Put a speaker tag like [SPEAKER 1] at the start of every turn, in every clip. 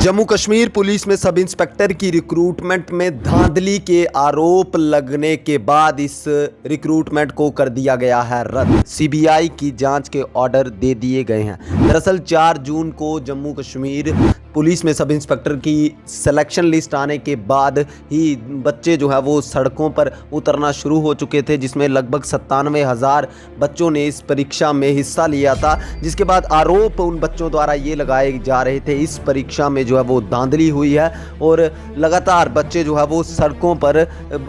[SPEAKER 1] Jammu Kashmir police में sub inspector की recruitment में धांधली के आरोप लगने के बाद इस रिक्रूटमेंट को कर दिया गया है रद्द। सीबीआई की जांच के ऑर्डर दे दिए गए हैं। दरअसल 4 जून को जम्मू कश्मीर पुलिस में सब इंस्पेक्टर की सिलेक्शन लिस्ट आने के बाद ही बच्चे जो है वो सड़कों पर उतरना शुरू हो चुके थे, जिसमें लगभग 97,000 बच्चों ने इस परीक्षा में हिस्सा लिया था। जिसके बाद आरोप उन बच्चों द्वारा ये लगाए जा रहे थे इस परीक्षा में जो है वो धांधली हुई है और लगातार बच्चे जो है वो सड़कों पर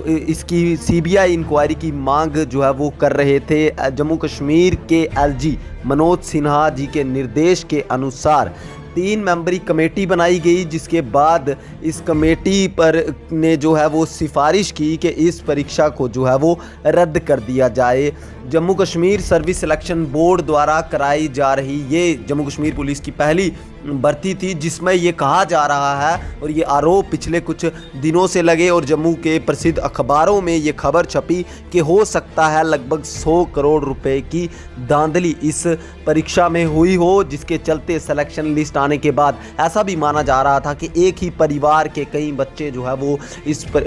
[SPEAKER 1] इसकी सीबीआई इंक्वायरी की मांग जो है वो कर रहे थे। जम्मू कश्मीर के एलजी मनोज सिन्हा जी के निर्देश के अनुसार 3 मेंबरी कमेटी बनाई गई, जिसके बाद इस कमेटी पर ने जो है वो सिफारिश की कि इस परीक्षा को जो है वो रद्द कर दिया जाए। Jammu Kashmir service selection board द्वारा कराई जा रही ये जम्मू कश्मीर पुलिस की पहली भर्ती थी, जिसमें ये कहा जा रहा है और ये आरोप पिछले कुछ दिनों से लगे और जम्मू के प्रसिद्ध अखबारों में ये खबर छपी कि हो सकता है लगभग 100 करोड़ रुपए की धांधली इस परीक्षा में हुई हो, जिसके चलते सिलेक्शन लिस्ट आने के बाद ऐसा भी माना जा रहा था कि एक ही परिवार के कई बच्चे जो है वो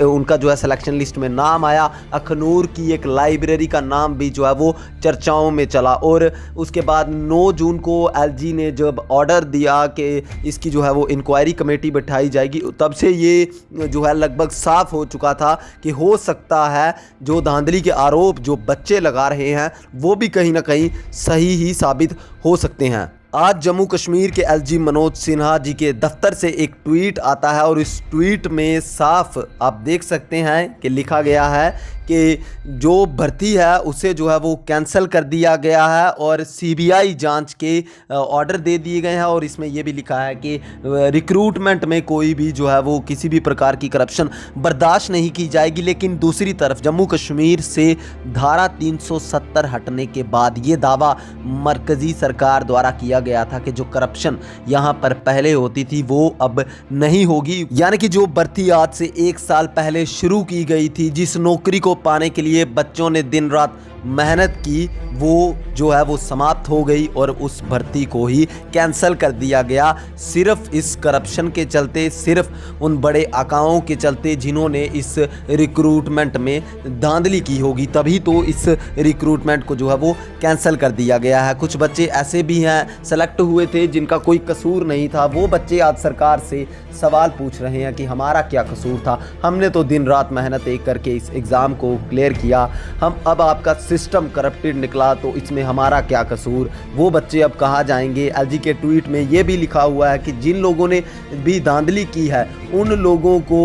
[SPEAKER 1] उनका जो है सिलेक्शन लिस्ट में नाम आया। अखनूर की एक लाइब्रेरी का नाम भी जो है वो चर्चाओं में चला और उसके बाद 9 जून को एलजी ने जब ऑर्डर दिया कि इसकी जो है वो इंक्वायरी कमेटी बैठाई जाएगी, तब से ये जो है लगभग साफ हो चुका था कि हो सकता है जो धांधली के आरोप जो बच्चे लगा रहे हैं वो भी कहीं ना कहीं सही ही साबित हो सकते हैं। आज जम्मू कश्मीर के एलजी मनोज सिन्हा जी के दफ्तर से एक ट्वीट आता है और इस ट्वीट में साफ आप देख सकते हैं कि लिखा गया है कि जो भर्ती है उसे जो है वो कैंसिल कर दिया गया है और सीबीआई जांच के ऑर्डर दे दिए गए हैं। और इसमें यह भी लिखा है कि रिक्रूटमेंट में कोई भी जो है वो किसी भी प्रकार की करप्शन बर्दाश्त नहीं की जाएगी। लेकिन दूसरी तरफ जम्मू कश्मीर से धारा 370 हटने के बाद ये दावा मरकज़ी सरकार द्वारा किया गया था कि जो करप्शन यहाँ पर पहले होती थी वो अब नहीं होगी, यानी कि जो भर्ती आज से 1 साल पहले शुरू की गई थी, जिस नौकरी को पाने के लिए बच्चों ने दिन रात मेहनत की, वो जो है वो समाप्त हो गई और उस भर्ती को ही कैंसिल कर दिया गया। सिर्फ इस करप्शन के चलते, सिर्फ उन बड़े आकाओं के चलते जिन्होंने इस रिक्रूटमेंट में धांधली की होगी, तभी तो इस रिक्रूटमेंट को जो है वो कैंसिल कर दिया गया है। कुछ बच्चे ऐसे भी हैं सेलेक्ट हुए थे जिनका कोई कसूर नहीं था, वो बच्चे आज सरकार से सवाल पूछ रहे हैं कि हमारा क्या कसूर था, हमने तो दिन रात मेहनत एक करके इस एग्ज़ाम को क्लियर किया, हम अब आपका सिस्टम करप्टेड निकला तो इसमें हमारा क्या कसूर। वो बच्चे अब कहाँ जाएंगे। एलजी के ट्वीट में ये भी लिखा हुआ है कि जिन लोगों ने भी धांधली की है उन लोगों को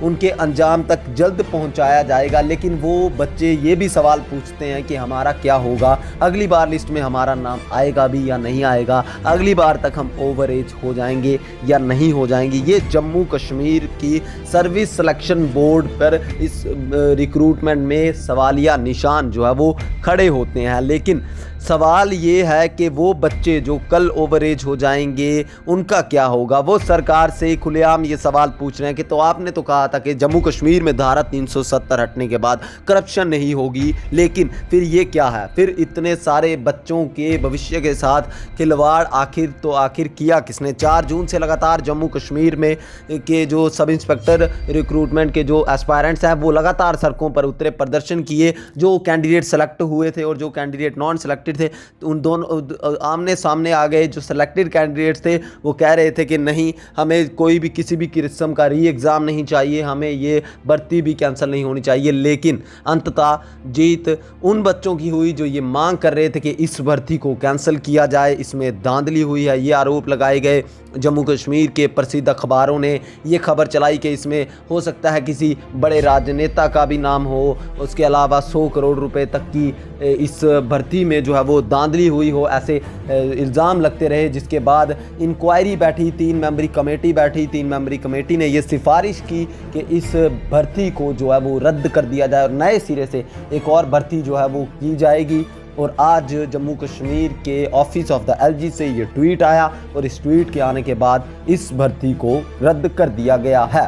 [SPEAKER 1] उनके अंजाम तक जल्द पहुंचाया जाएगा। लेकिन वो बच्चे ये भी सवाल पूछते हैं कि हमारा क्या होगा, अगली बार लिस्ट में हमारा नाम आएगा भी या नहीं आएगा, अगली बार तक हम ओवर एज हो जाएंगे या नहीं हो जाएंगे। ये जम्मू कश्मीर की सर्विस सिलेक्शन बोर्ड पर इस रिक्रूटमेंट में सवालिया निशान जो है वो खड़े होते हैं। लेकिन सवाल ये है कि वो बच्चे जो कल ओवरेज हो जाएंगे उनका क्या होगा। वो सरकार से खुलेआम ये सवाल पूछ रहे हैं कि तो आपने तो कहा था कि जम्मू कश्मीर में धारा 370 हटने के बाद करप्शन नहीं होगी, लेकिन फिर ये क्या है। फिर इतने सारे बच्चों के भविष्य के साथ खिलवाड़ आखिर किया किसने। 4 जून से लगातार जम्मू कश्मीर में के जो सब इंस्पेक्टर रिक्रूटमेंट के जो एस्पायरेंट्स हैं वो लगातार सड़कों पर उतरे, प्रदर्शन किए। जो कैंडिडेट सेलेक्ट हुए थे और जो कैंडिडेट नॉन सेलेक्टेड थे तो उन दोनों आमने सामने आ गए। जो सिलेक्टेड कैंडिडेट्स थे वो कह रहे थे कि नहीं, हमें कोई भी किसी भी किस्म का री एग्ज़ाम नहीं चाहिए, हमें ये भर्ती भी कैंसिल नहीं होनी चाहिए। लेकिन अंततः जीत उन बच्चों की हुई जो ये मांग कर रहे थे कि इस भर्ती को कैंसिल किया जाए, इसमें धांधली हुई है, ये आरोप लगाए गए। जम्मू कश्मीर के प्रसिद्ध अखबारों ने ये खबर चलाई कि इसमें हो सकता है किसी बड़े राजनेता का भी नाम हो, उसके अलावा 100 करोड़ रुपए तक की इस भर्ती में जो है वो धांधली हुई हो, ऐसे इल्ज़ाम लगते रहे। जिसके बाद इंक्वायरी बैठी, 3 मेंबरी कमेटी बैठी। 3 मेंबरी कमेटी ने ये सिफारिश की कि इस भर्ती को जो है वो रद्द कर दिया जाए और नए सिरे से एक और भर्ती जो है वो की जाएगी। और आज जम्मू कश्मीर के ऑफिस ऑफ द एलजी से ये ट्वीट आया और इस ट्वीट के आने के बाद इस भर्ती को रद्द कर दिया गया है।